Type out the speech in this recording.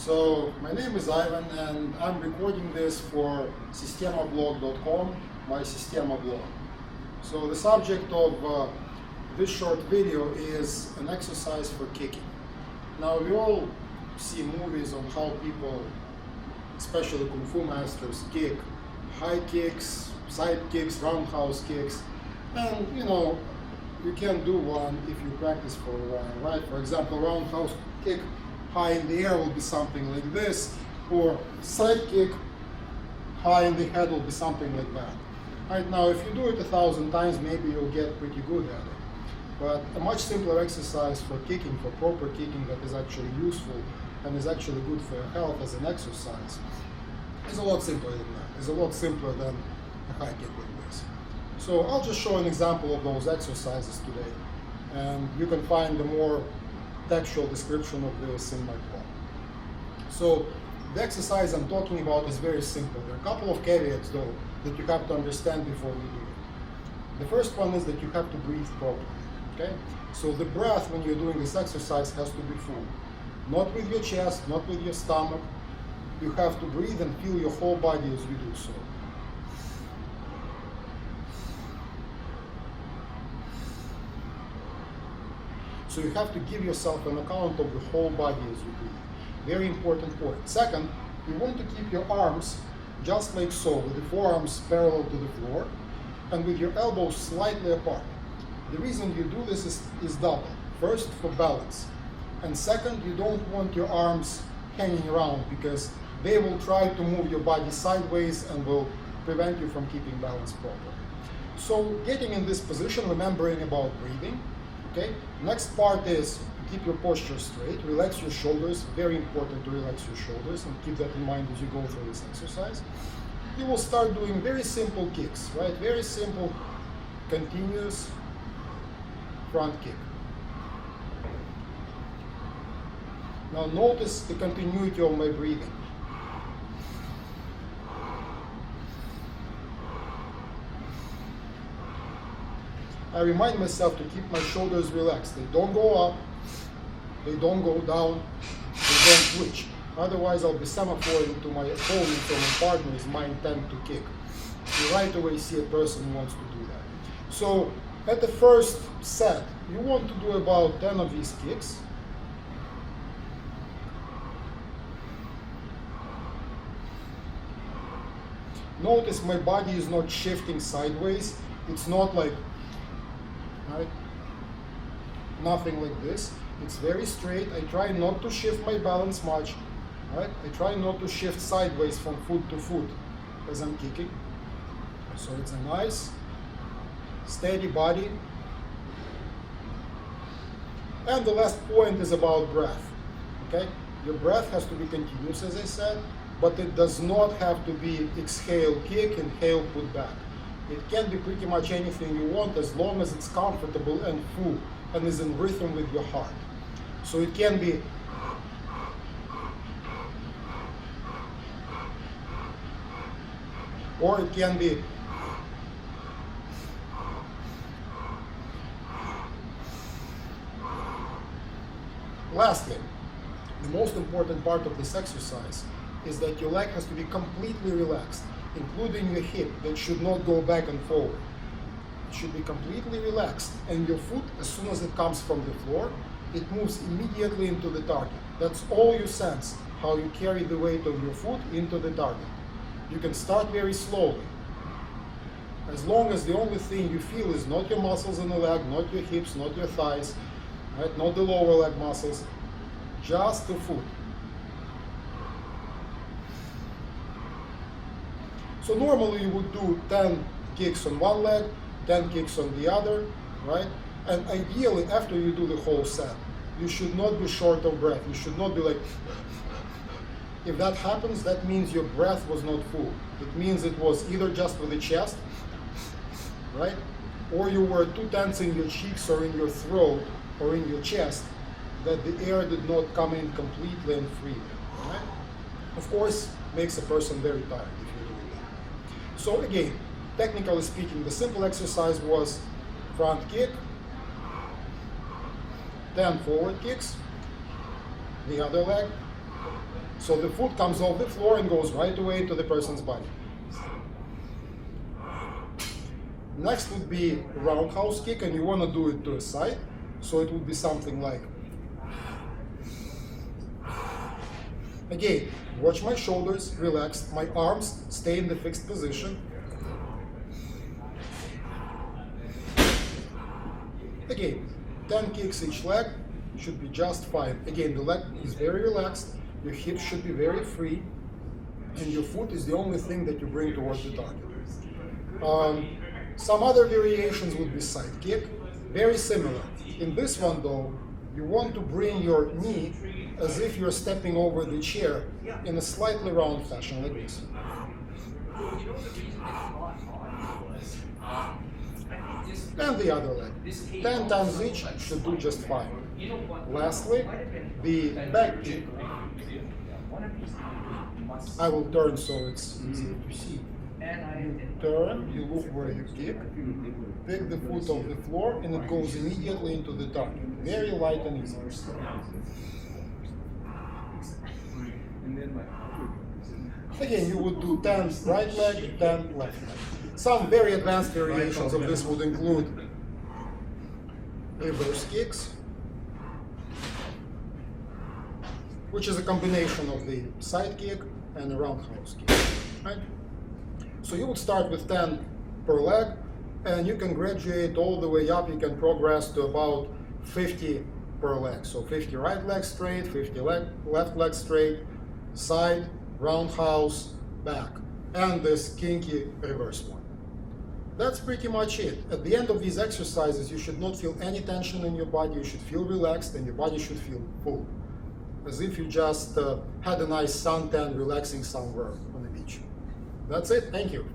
So my name is Ivan and I'm recording this for systemablog.com, my Systema blog. So the subject of this short video is an exercise for kicking. Now we all see movies on how people, especially Kung Fu masters, kick high kicks, side kicks, roundhouse kicks, and you can do one if you practice for a while, right? For example, roundhouse kick high in the air will be something like this, or side kick high in the head will be something like that. Right now, if you do it 1,000 times, maybe you'll get pretty good at it. But a much simpler exercise for kicking, for proper kicking that is actually useful and is actually good for your health as an exercise, is a lot simpler than that. Is a lot simpler than a high kick like this. So I'll just show an example of those exercises today, and you can find the more textual description of this in my blog. So the exercise I'm talking about is very simple. There are a couple of caveats though that you have to understand before you do it. The first one is that you have to breathe properly. Okay? So the breath when you're doing this exercise has to be full. Not with your chest, not with your stomach. You have to breathe and feel your whole body as you do so. So you have to give yourself an account of the whole body as you breathe. Very important point. Second, you want to keep your arms just like so, with the forearms parallel to the floor, and with your elbows slightly apart. The reason you do this is double. First, for balance. And second, you don't want your arms hanging around because they will try to move your body sideways and will prevent you from keeping balance properly. So getting in this position, remembering about breathing. Okay. Next part is to keep your posture straight. Relax your shoulders. Very important to relax your shoulders and keep that in mind as you go through this exercise. You will start doing very simple kicks, right? Very simple, continuous front kick. Now notice the continuity of my breathing. I remind myself to keep my shoulders relaxed. They don't go up, they don't go down, they don't twitch. Otherwise, I'll be semaphoring to my opponent or my partners my intent to kick. You right away see a person who wants to do that. So at the first set, you want to do about 10 of these kicks. Notice my body is not shifting sideways. It's not like, right? Nothing like this. It's very straight. I try not to shift my balance much. Right? I try not to shift sideways from foot to foot as I'm kicking. So it's a nice, steady body. And the last point is about breath. Okay? Your breath has to be continuous, as I said, but it does not have to be exhale, kick, inhale, put back. It can be pretty much anything you want as long as it's comfortable and full and is in rhythm with your heart. So it can be or it can be lastly, the most important part of this exercise is that your leg has to be completely relaxed, including your hip that should not go back and forward. It should be completely relaxed, and your foot, as soon as it comes from the floor, it moves immediately into the target. That's all you sense, how you carry the weight of your foot into the target. You can start very slowly. As long as the only thing you feel is not your muscles in the leg, not your hips, not your thighs, right? Not the lower leg muscles, just the foot. So normally you would do 10 kicks on one leg, 10 kicks on the other, right? And ideally, after you do the whole set, you should not be short of breath. You should not be like, if that happens, that means your breath was not full. It means it was either just with the chest, right? Or you were too tense in your cheeks or in your throat or in your chest that the air did not come in completely and freely, right? Of course, makes a person very tired if you're doing that. So again, technically speaking, the simple exercise was front kick, 10 forward kicks, the other leg, So the foot comes off the floor and goes right away to the person's body. Next would be roundhouse kick, and you want to do it to a side. So it would be something like, again, watch my shoulders, relax, my arms stay in the fixed position. Again, 10 kicks each leg should be just fine. Again, the leg is very relaxed, your hips should be very free, and your foot is the only thing that you bring towards the target. Some other variations would be side kick, very similar. In this one though, you want to bring your knee as if you're stepping over the chair in a slightly round fashion like this. And the other leg. 10 times each should do just fine. Lastly, the back kick. I will turn so it's easier to see. You turn, you look where you kick, take the foot off the floor, and it goes immediately into the target. Very light and easy. Again, you would do 10 right leg, 10 left leg. Some very advanced variations of this would include reverse kicks, which is a combination of the side kick and a roundhouse kick. Right? So you would start with 10 per leg, and you can graduate all the way up. You can progress to about 50 per leg. So 50 right leg straight, 50 left leg straight, side, roundhouse, back, and this kinky reverse one. That's pretty much it. At the end of these exercises, you should not feel any tension in your body. You should feel relaxed, and your body should feel full, as if you just had a nice suntan relaxing somewhere on the beach. That's it. Thank you.